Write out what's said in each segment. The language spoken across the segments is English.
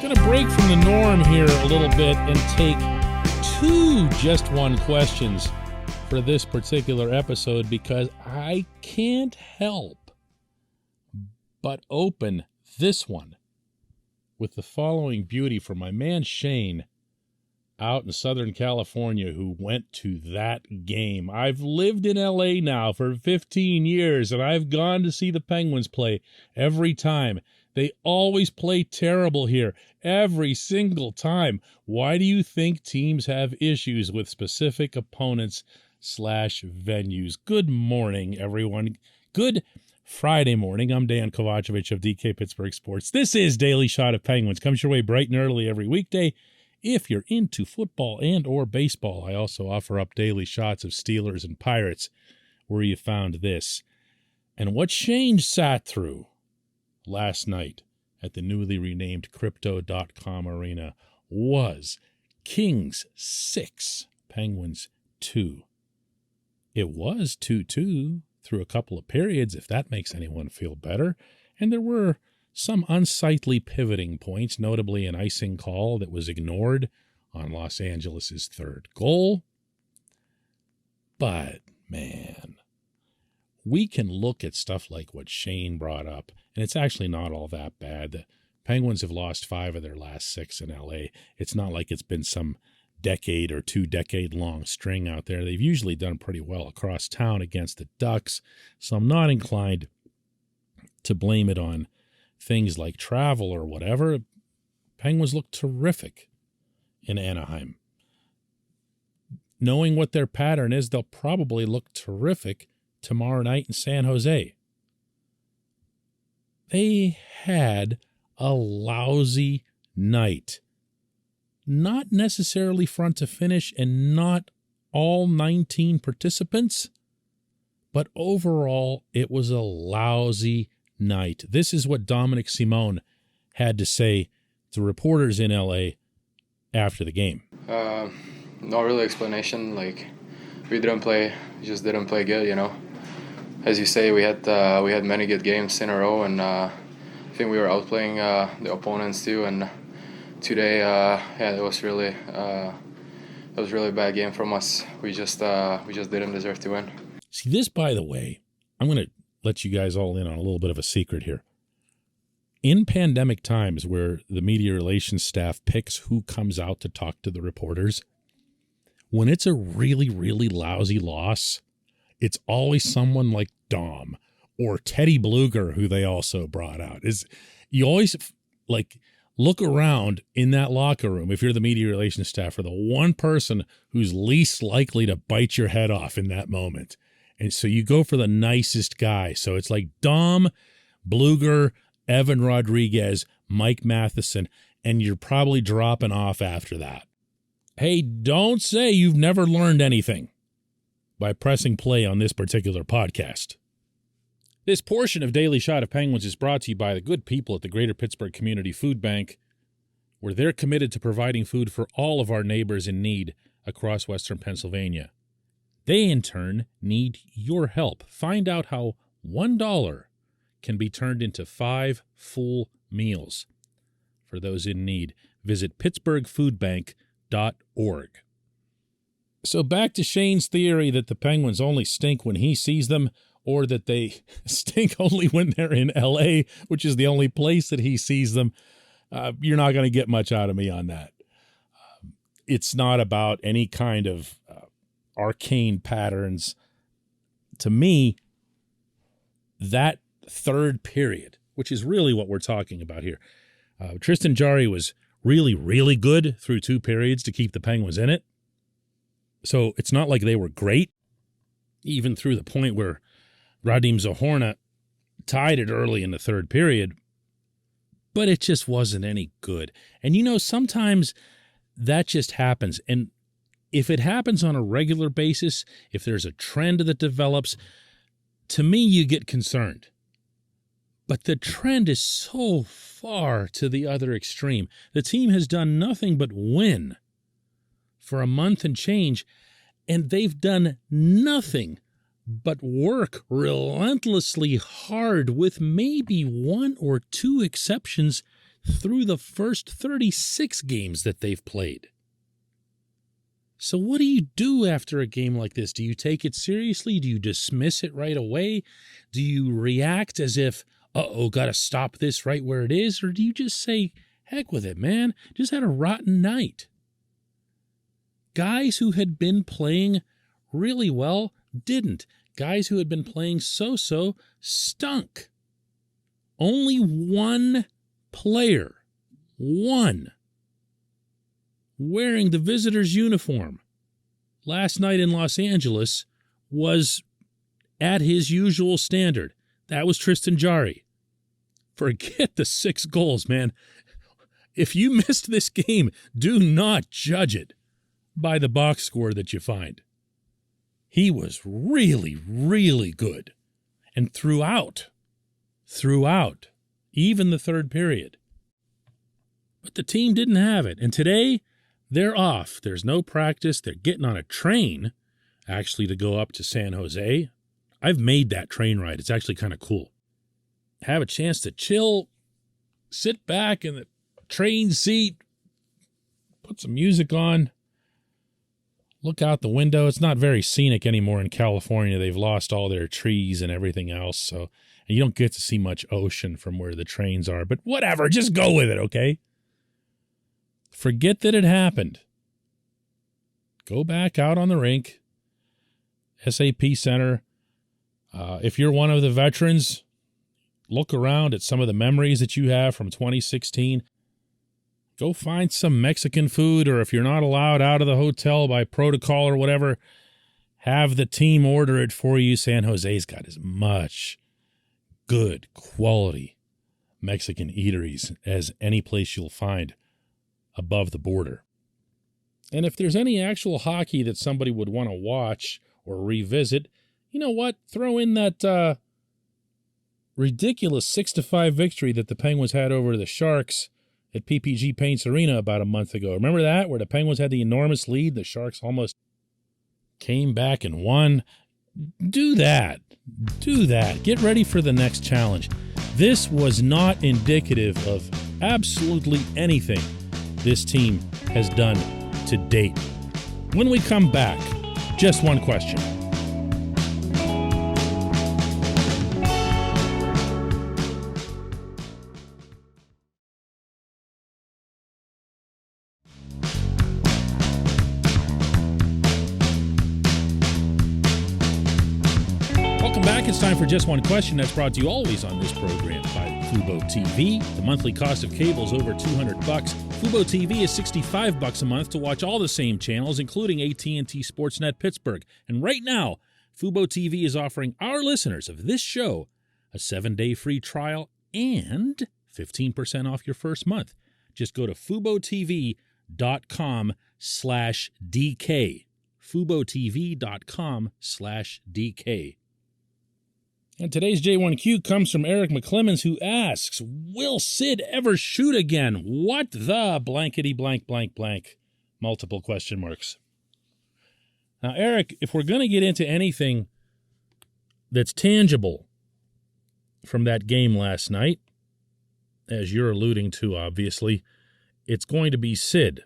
Going to break from the norm here a little bit and take two just one questions for this particular episode because I can't help but open this one with the following beauty from my man Shane out in Southern California who went to that game. I've lived in LA now for 15 years and I've gone to see the Penguins play every time. They always play terrible here, every single time. Why do you think teams have issues with specific opponents / venues? Good morning, everyone. Good Friday morning. I'm Dejan Kovacevic of DK Pittsburgh Sports. This is Daily Shot of Penguins. Comes your way bright and early every weekday. If you're into football and or baseball, I also offer up daily shots of Steelers and Pirates where you found this. And what Shane sat through last night at the newly renamed Crypto.com Arena was Kings 6, Penguins 2. It was 2-2 through a couple of periods, if that makes anyone feel better, and there were some unsightly pivoting points, notably an icing call that was ignored on Los Angeles' third goal. But, man, we can look at stuff like what Shane brought up, and it's actually not all that bad. The Penguins have lost 5 of their last 6 in LA. It's not like it's been some decade or 2-decade-long string out there. They've usually done pretty well across town against the Ducks, so I'm not inclined to blame it on things like travel or whatever. Penguins look terrific in Anaheim. Knowing what their pattern is, they'll probably look terrific tomorrow night in San Jose. They had a lousy night. Not necessarily front to finish and not all 19 participants, but overall it was a lousy night. This is what Dominic Simone had to say to reporters in LA after the game. No really explanation. We just didn't play good, you know. As you say, we had many good games in a row, and I think we were outplaying the opponents too. And today, it was really a bad game from us. We just didn't deserve to win. See, this, by the way, I'm going to let you guys all in on a little bit of a secret here. In pandemic times where the media relations staff picks who comes out to talk to the reporters, when it's a really, really lousy loss, it's always someone like Dom or Teddy Bluger, who they also brought out. You always look around in that locker room, if you're the media relations staff, for the one person who's least likely to bite your head off in that moment. And so you go for the nicest guy. So it's like Dom, Bluger, Evan Rodriguez, Mike Matheson, and you're probably dropping off after that. Hey, don't say you've never learned anything by pressing play on this particular podcast. This portion of Daily Shot of Penguins is brought to you by the good people at the Greater Pittsburgh Community Food Bank, where they're committed to providing food for all of our neighbors in need across Western Pennsylvania. They, in turn, need your help. Find out how $1 can be turned into 5 full meals for those in need. Visit pittsburghfoodbank.org. So back to Shane's theory that the Penguins only stink when he sees them, or that they stink only when they're in L.A., which is the only place that he sees them. You're not going to get much out of me on that. It's not about any kind of arcane patterns. To me, that third period, which is really what we're talking about here, Tristan Jarry was really, really good through 2 periods to keep the Penguins in it. So it's not like they were great, even through the point where Radim Zohorna tied it early in the third period, but it just wasn't any good. And, you know, sometimes that just happens. And if it happens on a regular basis, if there's a trend that develops, to me, you get concerned. But the trend is so far to the other extreme. The team has done nothing but win for a month and change, and they've done nothing but work relentlessly hard, with maybe 1 or 2 exceptions, through the first 36 games that they've played. So what do you do after a game like this? Do you take it seriously? Do you dismiss it right away? Do you react as if, got to stop this right where it is? Or do you just say, heck with it, man, just had a rotten night? Guys who had been playing really well didn't. Guys who had been playing so-so stunk. Only one player, wearing the visitor's uniform last night in Los Angeles was at his usual standard. That was Tristan Jarry. Forget the 6 goals, man. If you missed this game, do not judge it by the box score that you find. He was really, really good. And throughout, even the third period. But the team didn't have it. And today, they're off. There's no practice. They're getting on a train, actually, to go up to San Jose. I've made that train ride. It's actually kind of cool. Have a chance to chill, sit back in the train seat, put some music on, look out the window. It's not very scenic anymore in California. They've lost all their trees and everything else, and you don't get to see much ocean from where the trains are. But whatever, just go with it, okay? Forget that it happened. Go back out on the rink, SAP Center. If you're one of the veterans, look around at some of the memories that you have from 2016. Go find some Mexican food, or if you're not allowed out of the hotel by protocol or whatever, have the team order it for you. San Jose's got as much good quality Mexican eateries as any place you'll find above the border. And if there's any actual hockey that somebody would want to watch or revisit, you know what? Throw in that ridiculous 6-5 victory that the Penguins had over the Sharks at PPG Paints Arena about a month ago. Remember that, where the Penguins had the enormous lead? The Sharks almost came back and won. Do that. Get ready for the next challenge. This was not indicative of absolutely anything this team has done to date. When we come back, just one question. It's time for Just One Question. That's brought to you always on this program by Fubo TV. The monthly cost of cable is over $200. Fubo TV is $65 a month to watch all the same channels, including AT&T Sportsnet Pittsburgh. And right now, Fubo TV is offering our listeners of this show a 7-day free trial and 15% off your first month. Just go to FuboTV.com/DK. FuboTV.com/DK. And today's J1Q comes from Eric McClemens, who asks, will Sid ever shoot again? What the blankety blank blank blank? Multiple question marks. Now, Eric, if we're going to get into anything that's tangible from that game last night, as you're alluding to, obviously, it's going to be Sid.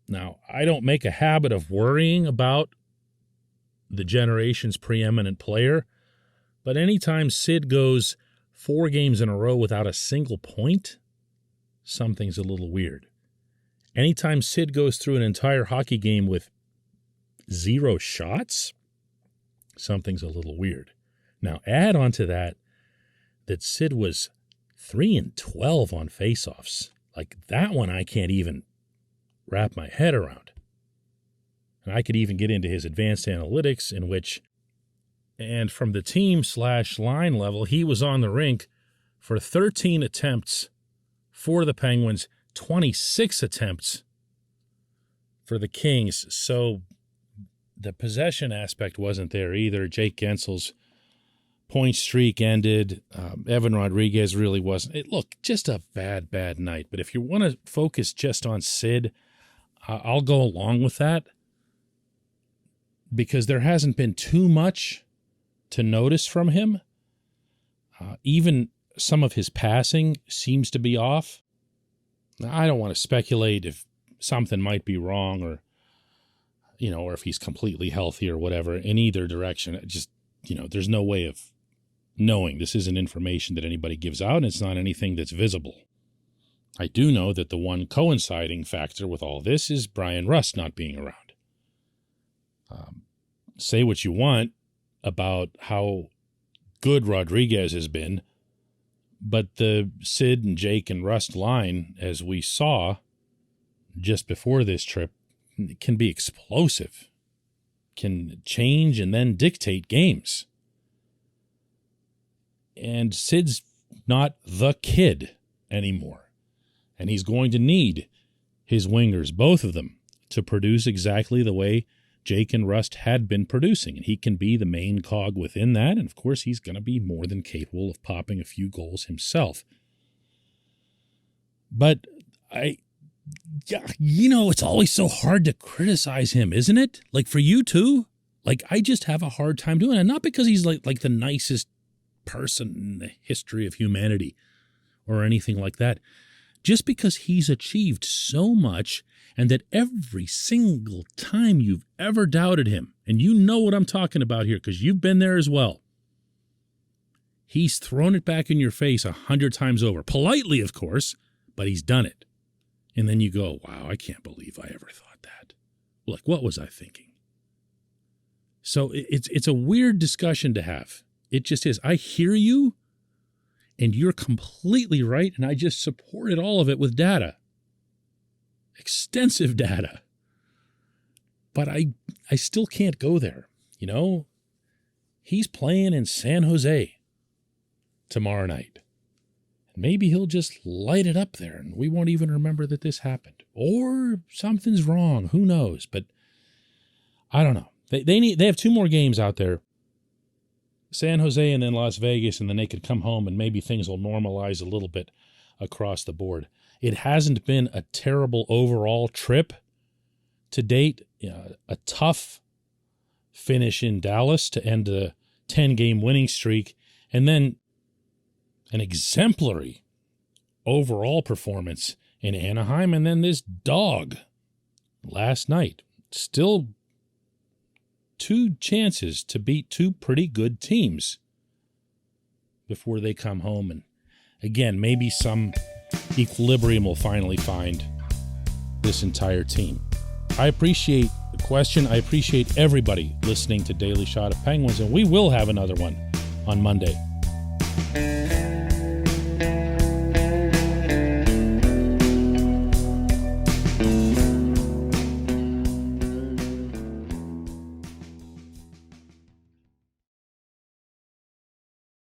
Now, I don't make a habit of worrying about the generation's preeminent player, but anytime Sid goes 4 games in a row without a single point, something's a little weird. Anytime Sid goes through an entire hockey game with 0 shots, something's a little weird. Now, add on to that Sid was 3-12 on faceoffs. Like, that one I can't even wrap my head around. And I could even get into his advanced analytics, in which, and from the team/line level, he was on the rink for 13 attempts for the Penguins, 26 attempts for the Kings. So the possession aspect wasn't there either. Jake Gensel's point streak ended. Evan Rodriguez really wasn't. Look, just a bad night. But if you want to focus just on Sid, I'll go along with that, because there hasn't been too much to notice from him. Even some of his passing seems to be off. Now, I don't want to speculate if something might be wrong or if he's completely healthy or whatever in either direction. It just, there's no way of knowing. This isn't information that anybody gives out, and it's not anything that's visible. I do know that the one coinciding factor with all this is Brian Rust not being around. Say what you want about how good Rodriguez has been, but the Sid and Jake and Rust line, as we saw just before this trip, can be explosive, can change and then dictate games. And Sid's not the kid anymore. And he's going to need his wingers, both of them, to produce exactly the way Jake and Rust had been producing. And he can be the main cog within that. And, of course, he's going to be more than capable of popping a few goals himself. But it's always so hard to criticize him, isn't it? Like, for you, too? Like, I just have a hard time doing it. Not because he's like the nicest person in the history of humanity or anything like that. Just because he's achieved so much, and that every single time you've ever doubted him, and you know what I'm talking about here because you've been there as well, he's thrown it back in your face 100 times over. Politely, of course, but he's done it. And then you go, wow, I can't believe I ever thought that. Like, what was I thinking? So it's a weird discussion to have. It just is. I hear you, and you're completely right, and I just supported all of it with data. Extensive data. But I still can't go there, He's playing in San Jose tomorrow night. And maybe he'll just light it up there, and we won't even remember that this happened. Or something's wrong. Who knows? But I don't know. They have 2 more games out there. San Jose and then Las Vegas, and then they could come home and maybe things will normalize a little bit across the board. It hasn't been a terrible overall trip to date. A tough finish in Dallas to end a 10-game winning streak, and then an exemplary overall performance in Anaheim, and then this dog last night. Still 2 chances to beat 2 pretty good teams before they come home. And again, maybe some equilibrium will finally find this entire team. I appreciate the question. I appreciate everybody listening to Daily Shot of Penguins, and we will have another one on Monday.